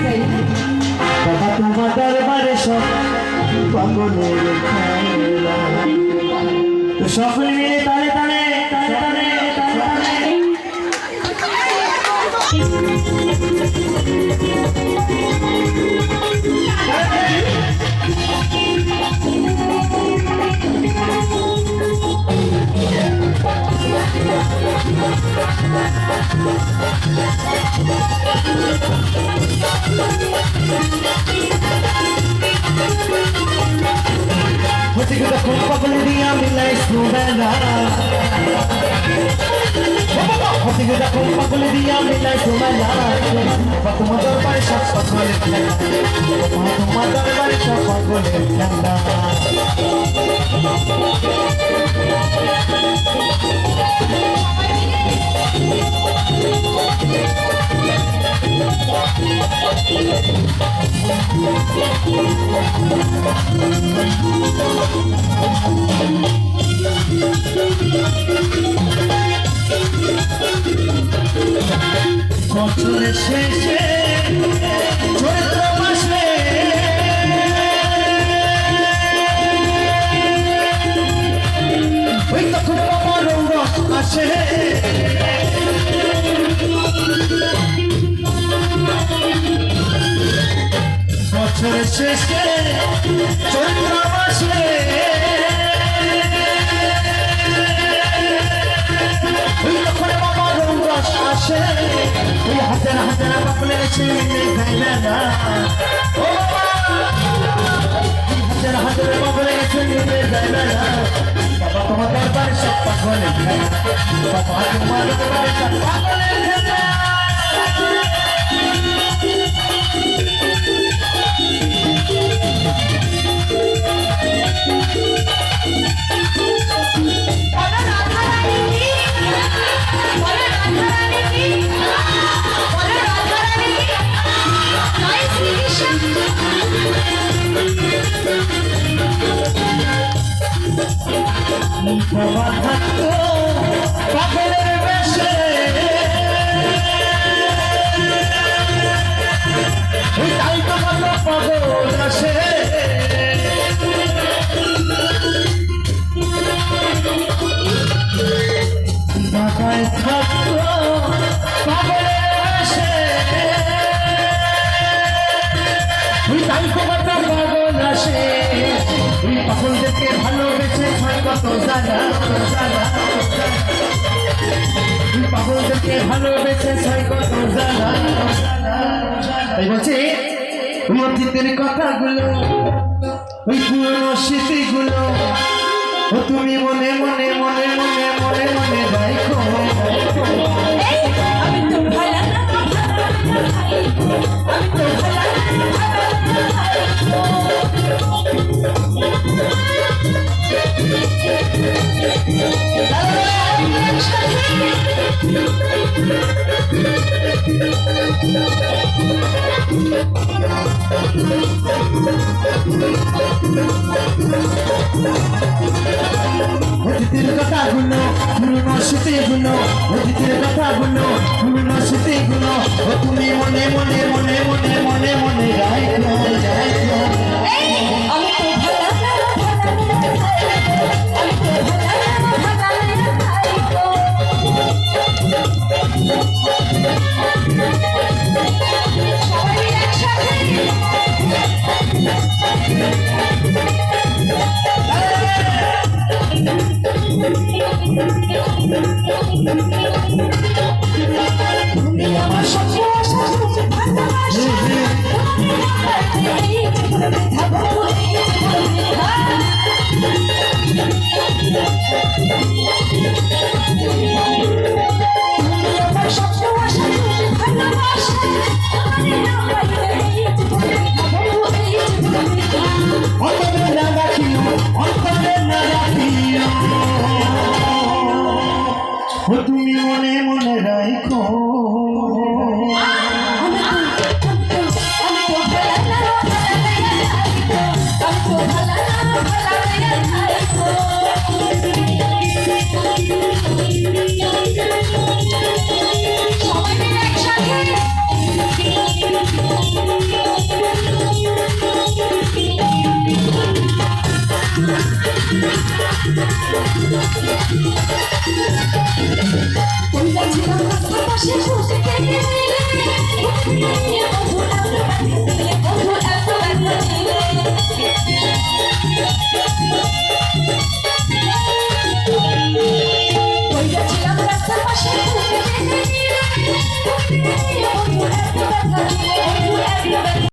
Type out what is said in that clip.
বাবা তোমার দরবারে সব পাগলের খেলা তো সকলে মিলে তালে তালে তালে তালে তালে তালে পাগল দিয়া মিলাই সুবেলা পাগল দিয়া মিলাই সুবেলা তোমার দরবারে সব পাগলের খেলা তোমার দরবারে সব পাগলের খেলা বছরের শেষে চৈত্র মাসে ওই তখন আমার রস আসে বছরের শেষে চৈত্র মাসে ওই তখন আমার রস আসে হাজার হাজার পাগলের ছেলে গাইবে না ও হাজার হাজার পাগলের ছেলে গাইবে না বাবা তোমার দরবারে সব পাগলের খেলা বাবা তোমার দরবারে সব পাগলের খেলা পাগলের বেশে তাই তো কত পাগল আসে ঢাকায় থাকতো পাগলের বেশে তাই তো কত পাগল আসে পাগলদেরকে ভালোবেসে ছয় কত জানা পাগলদেরকে ভালোবেসে ছয় কত জানা তাই বলছে ওই অতীতের কথাগুলো ওই পুরনো স্মৃতিগুলো ও তুমি মনে মনে মনে মনে মনে মনে রাখো আমি তো ভালো না আমি তো ভালো অতীতের কথাগুলো পুরনো স্মৃতিগুলো অতীতের কথাগুলো পুরনো স্মৃতিগুলো ও তুমি মনে মনে মনে মনে মনে মনে রাখো আমি তো আমার সঙ্গে তুমি মনে মনে রাখো সবাই মিলে একসাথে ওই যাচ্ছিলাম রাস্তার পাশে বসে থেকে